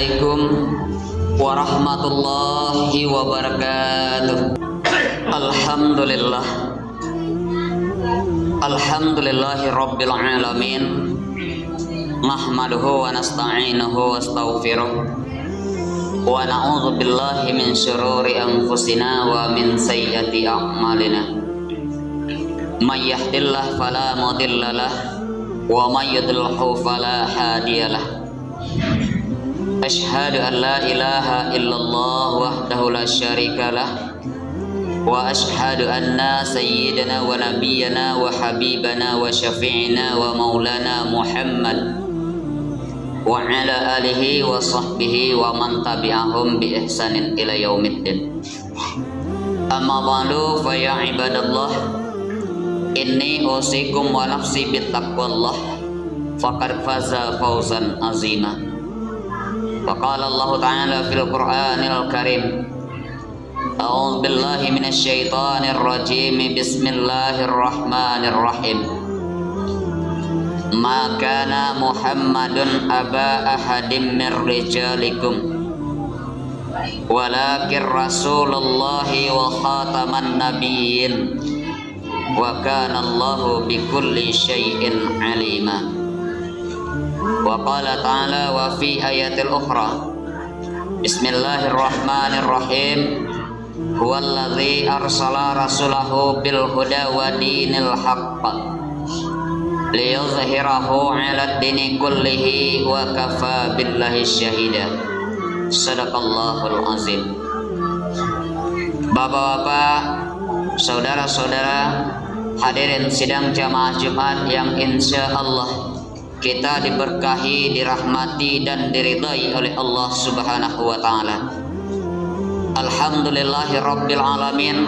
Assalamualaikum warahmatullahi wabarakatuh. Alhamdulillahi rabbil alamin. Nahmaduhu wa nasta'inuhu wa astaghfiruh. Wa na'udzu billahi min syururi anfusina wa min sayyiati a'malina. May yahdihillahu fala mudhillalah wa may yudlilhu fala hadiyalah. Asyhadu an la ilaha illallah wahdahu la syarikalah wa asyhadu anna sayyidana wa nabiyyana wa habibana wa syafi'ina wa maulana Muhammad wa ala alihi wa sahbihi wa man tabi'ahum bi ihsanin ila yaumiddin. Amma ba'du fa ya ibadallah, inni usikum wa nafsi bittaqwallah faqad faza fawzan azima. Faqala Allah Ta'ala fil Qur'anil Karim, a'udzu billahi minasy syaithanir rajim, bismillahirrahmanirrahim. Ma kana Muhammadun aba ahadim mir rijalikum walakin rasulullahi wa khataman nabiyyin wa kana Allahu bikulli syai'in alima. Wa qala ta'ala wa fi ayatil ukhra, bismillahirrahmanirrahim, huwallazi arsala rasulahu bil huda wa dinil haqq liyuzhirahu 'alad dini kullihi wa kafa billahi syahida. Sadaqallahul azim. Bapak-bapak, saudara-saudara, hadirin sidang jamaah Jumat yang insya Allah kita diberkahi, dirahmati dan diridai oleh Allah Subhanahu wa taala. Alhamdulillahi rabbil alamin.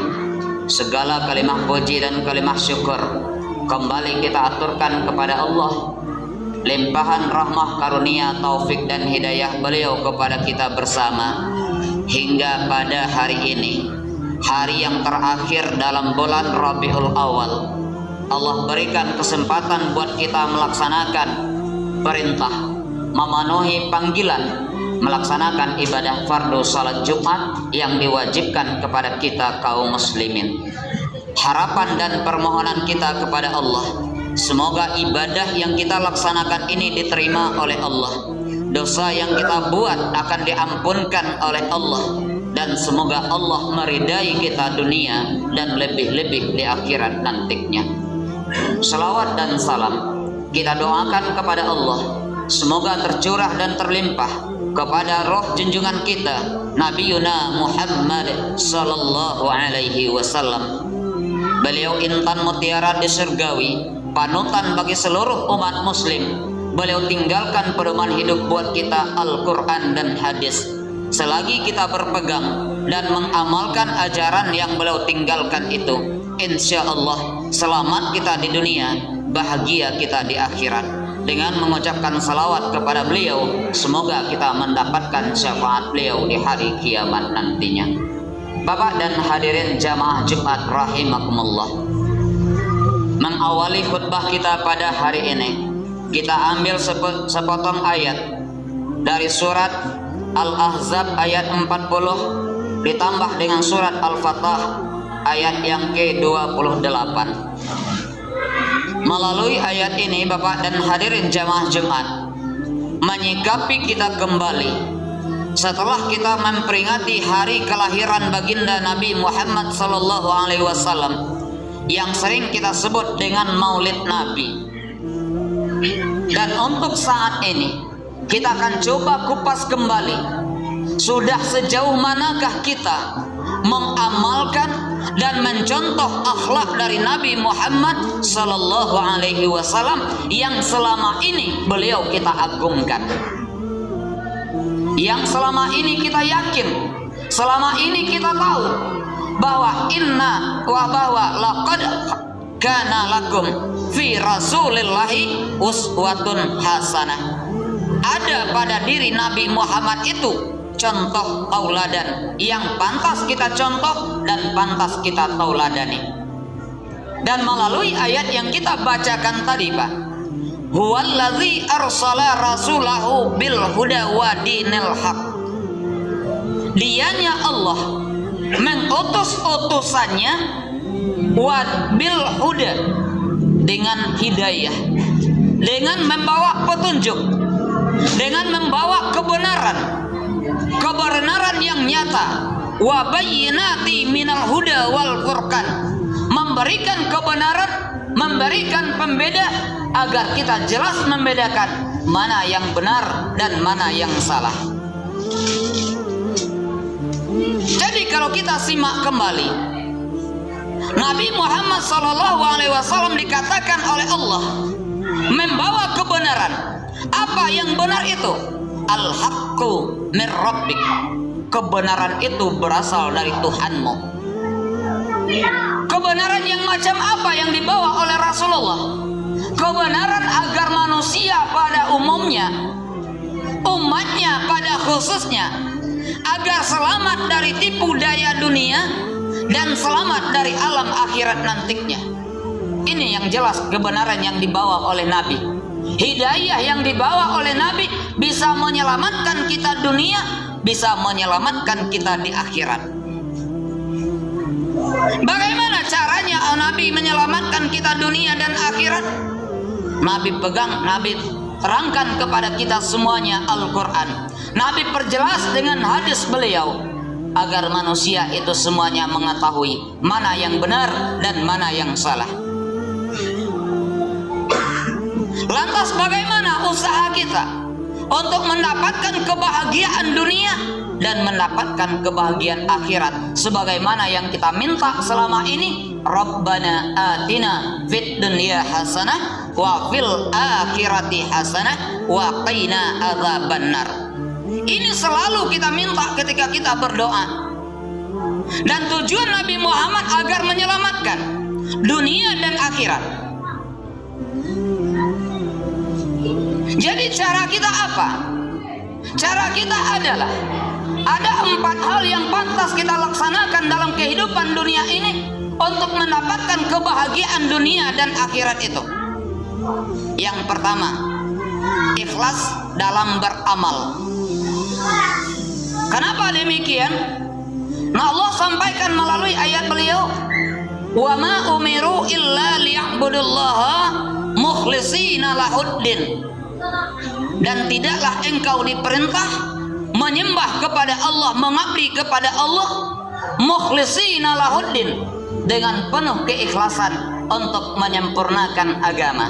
Segala kalimah puji dan kalimah syukur kembali kita aturkan kepada Allah. Limpahan rahmah, karunia, taufik dan hidayah beliau kepada kita bersama hingga pada hari ini, hari yang terakhir dalam bulan Rabiul Awal. Allah berikan kesempatan buat kita melaksanakan perintah, memenuhi panggilan, melaksanakan ibadah fardu salat Jumat yang diwajibkan kepada kita kaum muslimin. Harapan dan permohonan kita kepada Allah, semoga ibadah yang kita laksanakan ini diterima oleh Allah, dosa yang kita buat akan diampunkan oleh Allah, dan semoga Allah meridai kita dunia dan lebih-lebih di akhirat nantinya. Selawat dan salam kita doakan kepada Allah, semoga tercurah dan terlimpah kepada roh junjungan kita Nabiuna Muhammad sallallahu alaihi wasallam. Beliau intan mutiara di surgawi, panutan bagi seluruh umat muslim. Beliau tinggalkan pedoman hidup buat kita Al-Quran dan hadis. Selagi kita berpegang dan mengamalkan ajaran yang beliau tinggalkan itu, insya Allah selamat kita di dunia, bahagia kita di akhirat. Dengan mengucapkan salawat kepada beliau, semoga kita mendapatkan syafaat beliau di hari kiamat nantinya. Bapak dan hadirin jamaah Jumat rahimakumullah, mengawali khutbah kita pada hari ini, kita ambil sepotong ayat dari surat Al-Ahzab ayat 40 ditambah dengan surat Al-Fatah ayat yang ke-28. Melalui ayat ini, Bapak dan hadirin jamaah Jumat, menyikapi kita kembali setelah kita memperingati hari kelahiran baginda Nabi Muhammad sallallahu alaihi wasallam yang sering kita sebut dengan Maulid Nabi. Dan untuk saat ini kita akan coba kupas kembali, sudah sejauh manakah kita mengamalkan dan mencontoh akhlak dari Nabi Muhammad sallallahu alaihi wasallam yang selama ini beliau kita agungkan, yang selama ini kita yakin, selama ini kita tahu bahwa laqad kana lakum fi rasulillahi uswatun hasanah. Ada pada diri Nabi Muhammad itu contoh tauladan yang pantas kita contoh dan pantas kita tauladani. Dan melalui ayat yang kita bacakan tadi, Pak, huwallazi arsala rasulahu bil huda wa dinil haq. Dianya Allah mengutus utusannya wa bil huda, dengan hidayah, dengan membawa petunjuk, dengan membawa kebenaran yang nyata, wa bayyinati minal huda wal furqan, memberikan kebenaran, memberikan pembeda agar kita jelas membedakan mana yang benar dan mana yang salah. Jadi kalau kita simak kembali, Nabi Muhammad SAW dikatakan oleh Allah membawa kebenaran. Apa yang benar itu? Al-haqqu mir rabbik. Kebenaran itu berasal dari Tuhanmu. Kebenaran yang macam apa yang dibawa oleh Rasulullah? Kebenaran agar manusia pada umumnya, umatnya pada khususnya, agar selamat dari tipu daya dunia dan selamat dari alam akhirat nantinya. Ini yang jelas kebenaran yang dibawa oleh Nabi. Hidayah yang dibawa oleh Nabi bisa menyelamatkan kita dunia, bisa menyelamatkan kita di akhirat. Bagaimana caranya Nabi menyelamatkan kita dunia dan akhirat? Nabi terangkan kepada kita semuanya Al-Quran. Nabi perjelas dengan hadis beliau agar manusia itu semuanya mengetahui mana yang benar dan mana yang salah. Lantas bagaimana usaha kita untuk mendapatkan kebahagiaan dunia dan mendapatkan kebahagiaan akhirat sebagaimana yang kita minta selama ini? Rabbana atina fid dunya hasanah wa fil akhirati hasanah wa qina adzabannar. Ini selalu kita minta ketika kita berdoa. Dan tujuan Nabi Muhammad agar menyelamatkan dunia dan akhirat. Jadi cara kita apa? Cara kita adalah ada 4 hal yang pantas kita laksanakan dalam kehidupan dunia ini untuk mendapatkan kebahagiaan dunia dan akhirat itu. Yang pertama, ikhlas dalam beramal. Kenapa demikian? Nah, Allah sampaikan melalui ayat beliau, wa ma umiru illa liya'budullaha mukhlishina lahuddin. Dan tidaklah engkau diperintah menyembah kepada Allah, mengabdi kepada Allah, mukhlishina lahuddin, dengan penuh keikhlasan untuk menyempurnakan agama.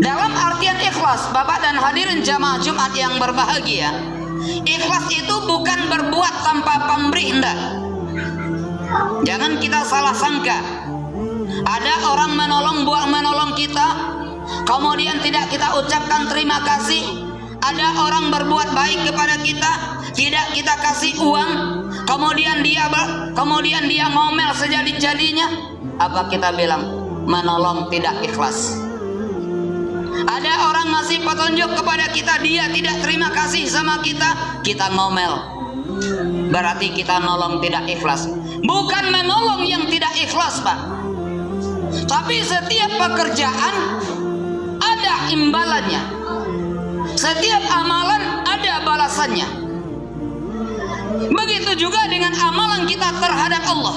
Dalam artian ikhlas, Bapak dan hadirin jamaah Jumat yang berbahagia, ikhlas itu bukan berbuat tanpa pamrih, enggak. Jangan kita salah sangka. Ada orang menolong kita, kemudian tidak kita ucapkan terima kasih. Ada orang berbuat baik kepada kita, tidak kita kasih uang, kemudian dia ngomel sejadi-jadinya. Apa kita bilang? Menolong tidak ikhlas. Ada orang ngasih petunjuk kepada kita, dia tidak terima kasih sama kita, kita ngomel. Berarti kita nolong tidak ikhlas. Bukan menolong yang tidak ikhlas, Pak. Tapi setiap pekerjaan ada imbalannya. Setiap amalan ada balasannya. Begitu juga dengan amalan kita terhadap Allah.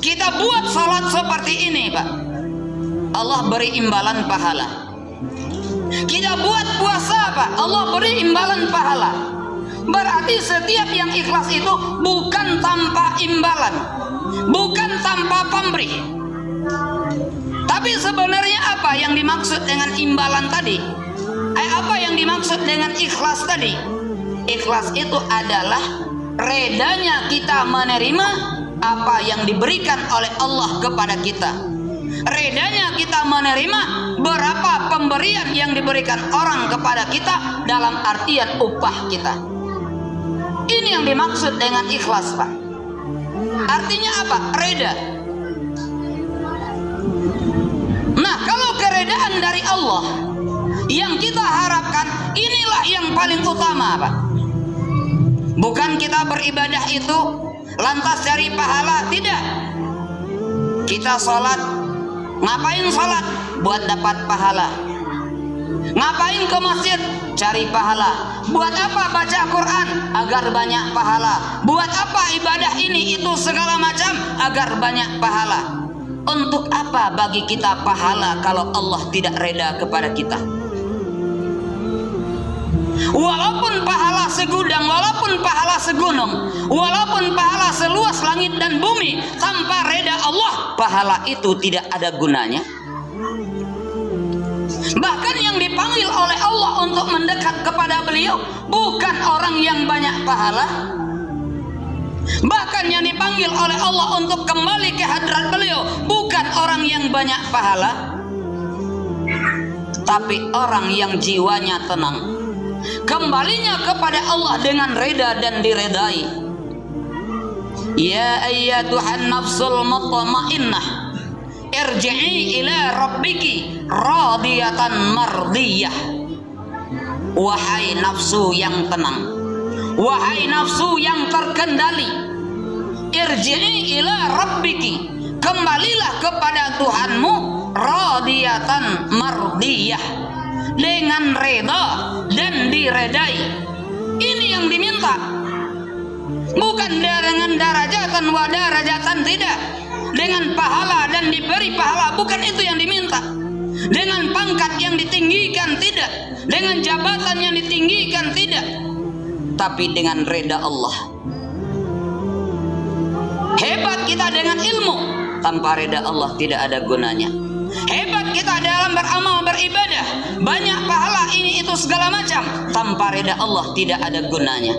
Kita buat salat seperti ini, Pak, Allah beri imbalan pahala. Kita buat puasa, Pak, Allah beri imbalan pahala. Berarti setiap yang ikhlas itu bukan tanpa imbalan, bukan tanpa pamrih. Tapi sebenarnya apa yang dimaksud dengan imbalan tadi? Apa yang dimaksud dengan ikhlas tadi? Ikhlas itu adalah redanya kita menerima apa yang diberikan oleh Allah kepada kita. Redanya kita menerima berapa pemberian yang diberikan orang kepada kita dalam artian upah kita. Ini yang dimaksud dengan ikhlas, Pak. Artinya apa? Reda. Nah, kalau keredaan dari Allah yang kita harapkan, inilah yang paling utama, Pak. Bukan kita beribadah itu lantas cari pahala, tidak. Kita sholat Ngapain salat? Buat dapat pahala. Ngapain ke masjid? Cari pahala. Buat apa baca Quran? Agar banyak pahala. Buat apa ibadah ini itu segala macam? Agar banyak pahala. Untuk apa bagi kita pahala kalau Allah tidak reda kepada kita? Walaupun pahala segudang, walaupun pahala segunung, walaupun pahala seluas langit dan bumi, tanpa reda Allah, pahala itu tidak ada gunanya. Bahkan yang dipanggil oleh Allah untuk mendekat kepada beliau bukan orang yang banyak pahala. Bahkan yang dipanggil oleh Allah untuk kembali ke hadrat beliau bukan orang yang banyak pahala, tapi orang yang jiwanya tenang, kembalinya kepada Allah dengan reda dan diredai. Ya ayyatuhan nafsul mutmainnah, irji'i ila rabbiki radiyatan mardiyah. Wahai nafsu yang tenang, wahai nafsu yang terkendali, irji'i ila rabbiki, kembalilah kepada Tuhanmu, radiyatan mardiyah, dengan reda dan diredai. Ini yang diminta, bukan dengan darajatan wa darajatan, tidak. Dengan pahala dan diberi pahala, bukan itu yang diminta. Dengan pangkat yang ditinggikan, tidak. Dengan jabatan yang ditinggikan, tidak. Tapi dengan reda Allah. Hebat kita dengan ilmu, tanpa reda Allah tidak ada gunanya. Hebat kita dalam beramal beribadah, banyak pahala ini itu segala macam, tanpa reda Allah tidak ada gunanya.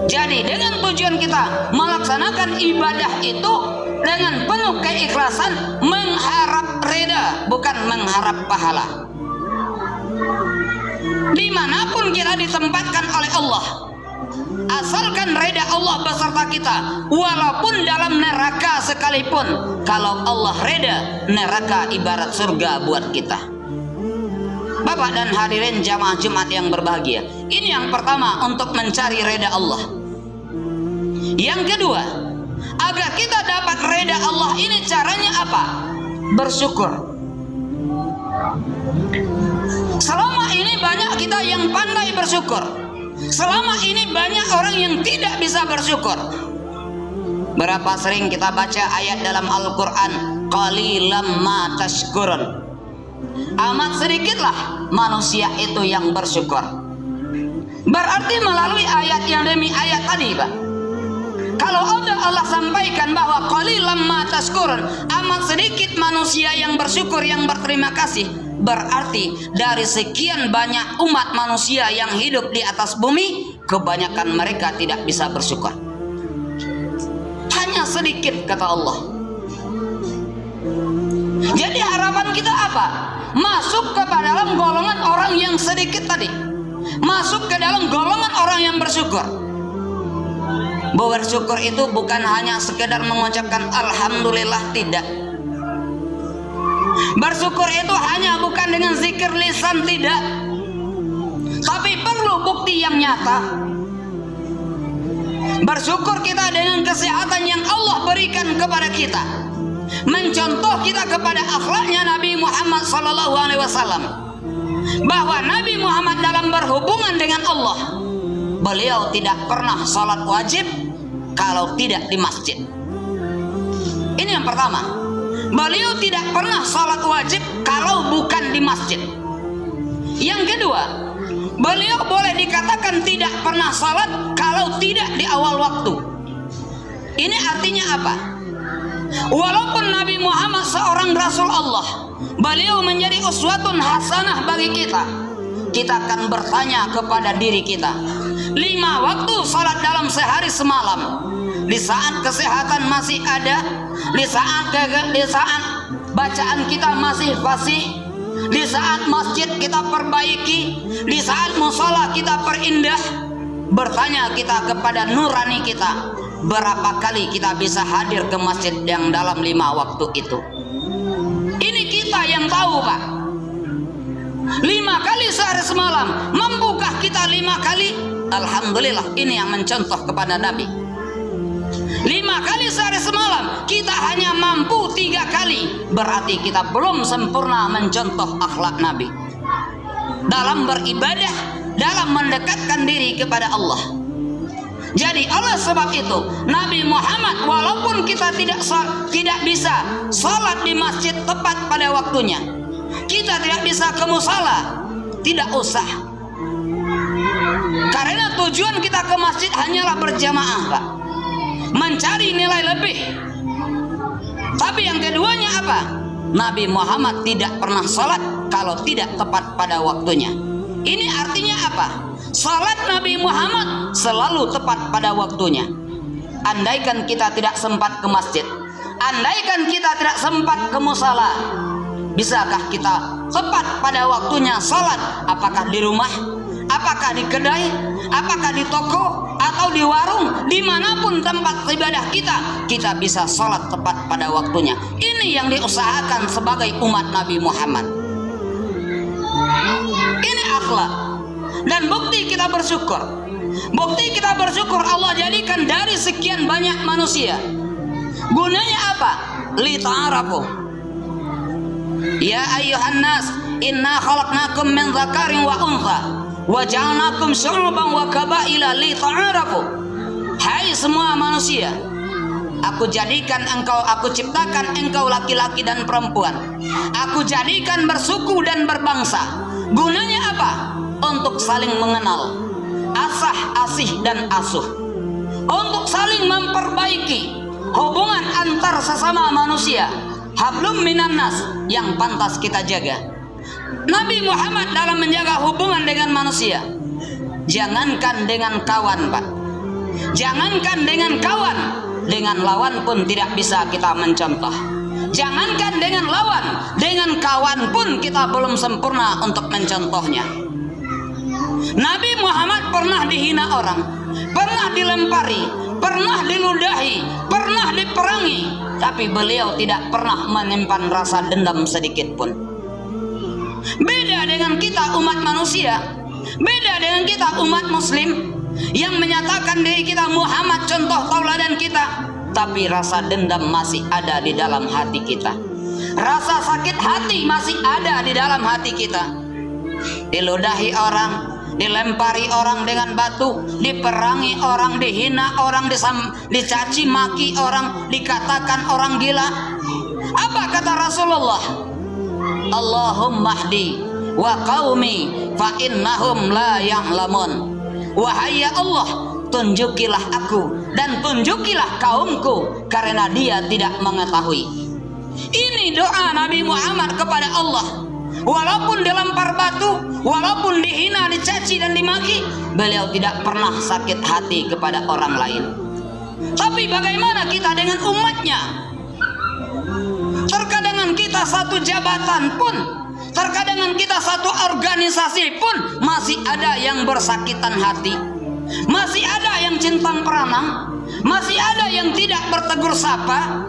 Jadi dengan tujuan kita melaksanakan ibadah itu dengan penuh keikhlasan, mengharap reda, bukan mengharap pahala. Dimanapun kita ditempatkan oleh Allah, asalkan reda Allah beserta kita, walaupun dalam neraka sekalipun, kalau Allah reda, neraka ibarat surga buat kita. Bapak dan hadirin jamaah Jumat yang berbahagia, ini yang pertama untuk mencari reda Allah. Yang kedua, agar kita dapat reda Allah ini caranya apa? Bersyukur. Selama ini banyak kita yang pandai bersyukur. Selama ini banyak orang yang tidak bisa bersyukur. Berapa sering kita baca ayat dalam Al-Quran, qalilam ma tashkurun, amat sedikitlah manusia itu yang bersyukur. Berarti melalui ayat yang demi ayat tadi, Pak, kalau Allah sampaikan bahwa qalilam ma tashkurun, amat sedikit manusia yang bersyukur, yang berterima kasih, berarti dari sekian banyak umat manusia yang hidup di atas bumi, kebanyakan mereka tidak bisa bersyukur. Hanya sedikit, kata Allah. Jadi harapan kita apa? Masuk ke dalam golongan orang yang sedikit tadi, masuk ke dalam golongan orang yang bersyukur. Bersyukur itu bukan hanya sekedar mengucapkan alhamdulillah, tidak. Bersyukur itu hanya bukan dengan zikir lisan, tidak. Tapi perlu bukti yang nyata. Bersyukur kita dengan kesehatan yang Allah berikan kepada kita, mencontoh kita kepada akhlaknya Nabi Muhammad SAW, bahwa Nabi Muhammad dalam berhubungan dengan Allah, beliau tidak pernah sholat wajib kalau tidak di masjid. Ini yang pertama. Beliau tidak pernah sholat wajib kalau bukan di masjid. Yang kedua, beliau boleh dikatakan tidak pernah sholat kalau tidak di awal waktu. Ini artinya apa? Walaupun Nabi Muhammad seorang Rasul Allah, beliau menjadi uswatun hasanah bagi kita. Kita akan bertanya kepada diri kita, 5 waktu salat dalam sehari semalam, di saat kesehatan masih ada, di saat bacaan kita masih fasih, di saat masjid kita perbaiki, di saat musola kita perindah. Bertanya kita kepada nurani kita, berapa kali kita bisa hadir ke masjid yang dalam 5 waktu itu? Ini kita yang tahu, Pak. 5 kali sehari semalam, mampukah kita 5 kali? Alhamdulillah, ini yang mencontoh kepada Nabi. 5 kali sehari semalam, kita hanya mampu 3 kali, berarti kita belum sempurna mencontoh akhlak Nabi dalam beribadah, dalam mendekatkan diri kepada Allah. Jadi oleh sebab itu Nabi Muhammad, walaupun kita tidak bisa salat di masjid tepat pada waktunya, kita tidak bisa ke musala, tidak usah, karena tujuan kita ke masjid hanyalah berjamaah, Pak, mencari nilai lebih. Tapi yang keduanya apa? Nabi Muhammad tidak pernah salat kalau tidak tepat pada waktunya. Ini artinya apa? Salat Nabi Muhammad selalu tepat pada waktunya. Andaikan kita tidak sempat ke masjid, andaikan kita tidak sempat ke musala, bisakah kita tepat pada waktunya salat? Apakah di rumah, apakah di kedai, apakah di toko, atau di warung, dimanapun tempat ibadah kita bisa salat tepat pada waktunya. Ini yang diusahakan sebagai umat Nabi Muhammad. Ini akhlak. Dan bukti kita bersyukur, Allah jadikan dari sekian banyak manusia. Gunanya apa? Li ta'arafu. Ya ayyuhan nas, inna khalaqnakum min dzakarin wa untha wa ja'alnakum syu'uban wa qabaila li ta'arafu. Hai semua manusia, aku ciptakan engkau laki-laki dan perempuan. Aku jadikan bersuku dan berbangsa. Gunanya apa? Untuk saling mengenal, asih dan asuh, untuk saling memperbaiki hubungan antar sesama manusia. Hablum minan nas, yang pantas kita jaga. Nabi Muhammad dalam menjaga hubungan dengan manusia, jangankan dengan kawan, Pak, jangankan dengan kawan, dengan lawan pun tidak bisa kita mencontoh. Jangankan dengan lawan, dengan kawan pun kita belum sempurna untuk mencontohnya. Nabi Muhammad pernah dihina orang, pernah dilempari, pernah diludahi, pernah diperangi, tapi beliau tidak pernah menyimpan rasa dendam sedikit pun. Beda dengan kita umat manusia, beda dengan kita umat muslim yang menyatakan diri kita Muhammad contoh tauladan kita, tapi rasa dendam masih ada di dalam hati kita. Rasa sakit hati masih ada di dalam hati kita. Diludahi orang, dilempari orang dengan batu, diperangi orang, dihina orang, dicaci maki orang, dikatakan orang gila. Apa kata Rasulullah? Allahumma hdi wa qaumi fa innahum la ya'lamun. Wahai ya Allah, tunjukilah aku dan tunjukilah kaumku, karena dia tidak mengetahui. Ini doa Nabi Muhammad kepada Allah. Walaupun dilempar batu, walaupun dihina, dicaci dan dimaki, beliau tidak pernah sakit hati kepada orang lain. Tapi bagaimana kita dengan umatnya? Terkadang kita satu jabatan pun, terkadang kita satu organisasi pun, masih ada yang bersakitan hati, masih ada yang centang peranang, masih ada yang tidak bertegur sapa.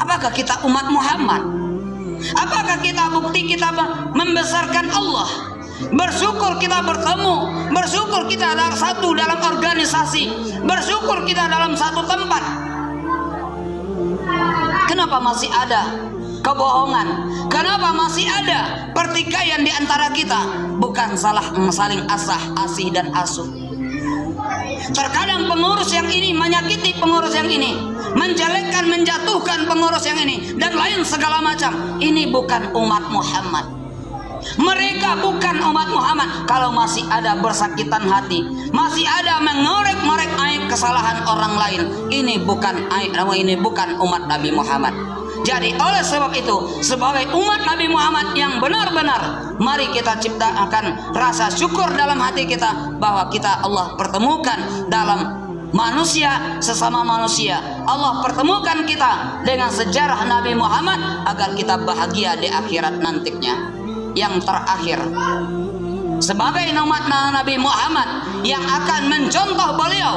Apakah kita umat Muhammad? Apakah kita bukti kita membesarkan Allah? Bersyukur kita bertemu, bersyukur kita satu dalam organisasi, bersyukur kita dalam satu tempat. Kenapa masih ada kebohongan? Kenapa masih ada pertikaian di antara kita? Bukan saling asih dan asuh. Terkadang pengurus yang ini menyakiti pengurus yang ini, menjelekkan, menjatuhkan pengurus yang ini, dan lain segala macam. Ini bukan umat Muhammad. Mereka bukan umat Muhammad kalau masih ada bersakitan hati, masih ada mengorek-ngorek aib kesalahan orang lain. Ini bukan umat Nabi Muhammad. Jadi oleh sebab itu, sebagai umat Nabi Muhammad yang benar-benar, mari kita ciptakan rasa syukur dalam hati kita bahwa kita Allah pertemukan dalam manusia sesama manusia. Allah pertemukan kita dengan sejarah Nabi Muhammad agar kita bahagia di akhirat nantinya. Yang terakhir, sebagai umat Nabi Muhammad yang akan mencontoh beliau,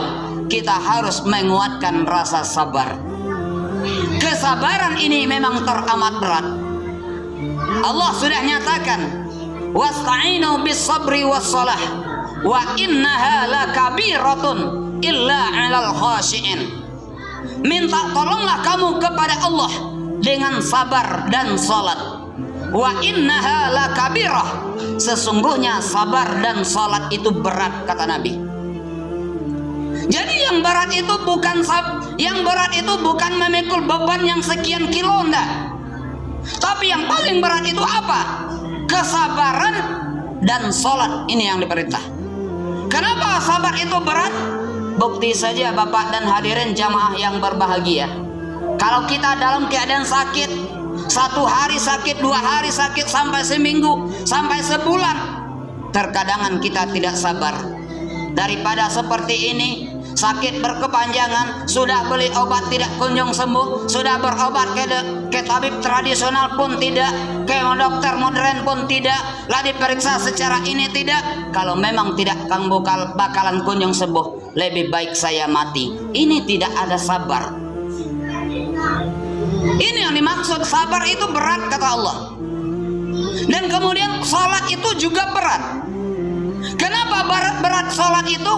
kita harus menguatkan rasa sabar. Kesabaran ini memang teramat berat. Allah sudah nyatakan, wasta'inu bis sabri was salah wa innaha lakabiratun illa 'alal khashi'in. minta tolonglah kamu kepada Allah dengan sabar dan salat. Wa innaha lakabirah, sesungguhnya sabar dan salat itu berat, kata Nabi. Jadi yang berat itu bukan memikul beban yang sekian kilo, enggak. Tapi yang paling berat itu apa? Kesabaran dan salat, ini yang diperintah. Kenapa sabar itu berat? Bukti saja Bapak dan hadirin jamaah yang berbahagia. Kalau kita dalam keadaan sakit, 1 hari sakit, 2 hari sakit, sampai seminggu, sampai sebulan, terkadangan kita tidak sabar. Daripada seperti ini, sakit berkepanjangan, sudah beli obat tidak kunjung sembuh, sudah berobat ke tabib tradisional pun tidak, ke dokter modern pun tidak, lah diperiksa secara ini tidak. Kalau memang tidak bakalan kunjung sembuh, lebih baik saya mati. Ini tidak ada sabar. Ini yang dimaksud sabar itu berat, kata Allah. Dan kemudian salat itu juga berat. Kenapa berat salat itu?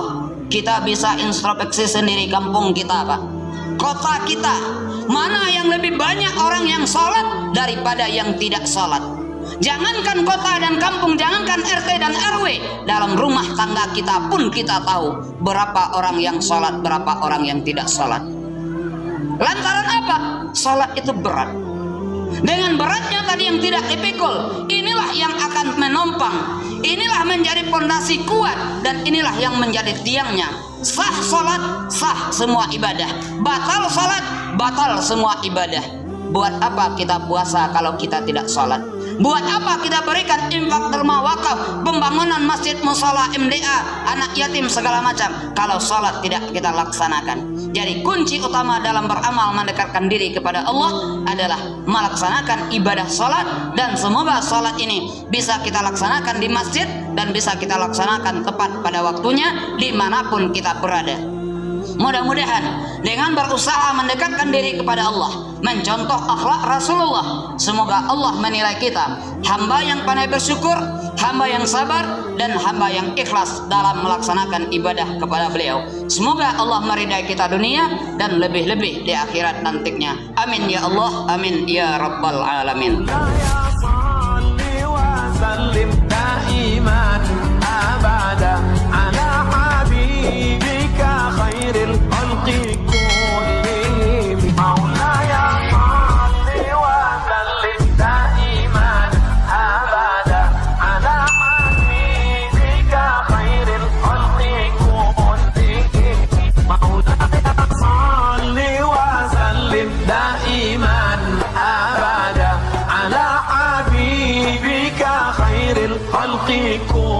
Kita bisa introspeksi sendiri kampung kita, Pak, kota kita, mana yang lebih banyak orang yang salat daripada yang tidak salat. Jangankan kota dan kampung, jangankan RT dan RW, dalam rumah tangga kita pun kita tahu berapa orang yang salat, berapa orang yang tidak salat. Lantaran apa? Salat itu berat. Dengan beratnya tadi yang tidak dipikul, inilah yang akan menopang, inilah menjadi pondasi kuat, dan inilah yang menjadi tiangnya. Sah salat, sah semua ibadah. Batal salat, batal semua ibadah. Buat apa kita puasa kalau kita tidak salat? Buat apa kita berikan infak, derma, wakaf, pembangunan masjid, musala, MDA, anak yatim segala macam, kalau salat tidak kita laksanakan? Jadi kunci utama dalam beramal mendekatkan diri kepada Allah adalah melaksanakan ibadah salat, dan semoga salat ini bisa kita laksanakan di masjid dan bisa kita laksanakan tepat pada waktunya dimanapun kita berada. Mudah-mudahan dengan berusaha mendekatkan diri kepada Allah, mencontoh akhlak Rasulullah, semoga Allah menilai kita hamba yang pandai bersyukur, hamba yang sabar, dan hamba yang ikhlas dalam melaksanakan ibadah kepada beliau. Semoga Allah meridai kita dunia dan lebih-lebih di akhirat nantinya. Amin ya Allah, amin ya rabbal alamin. خير الخلق كن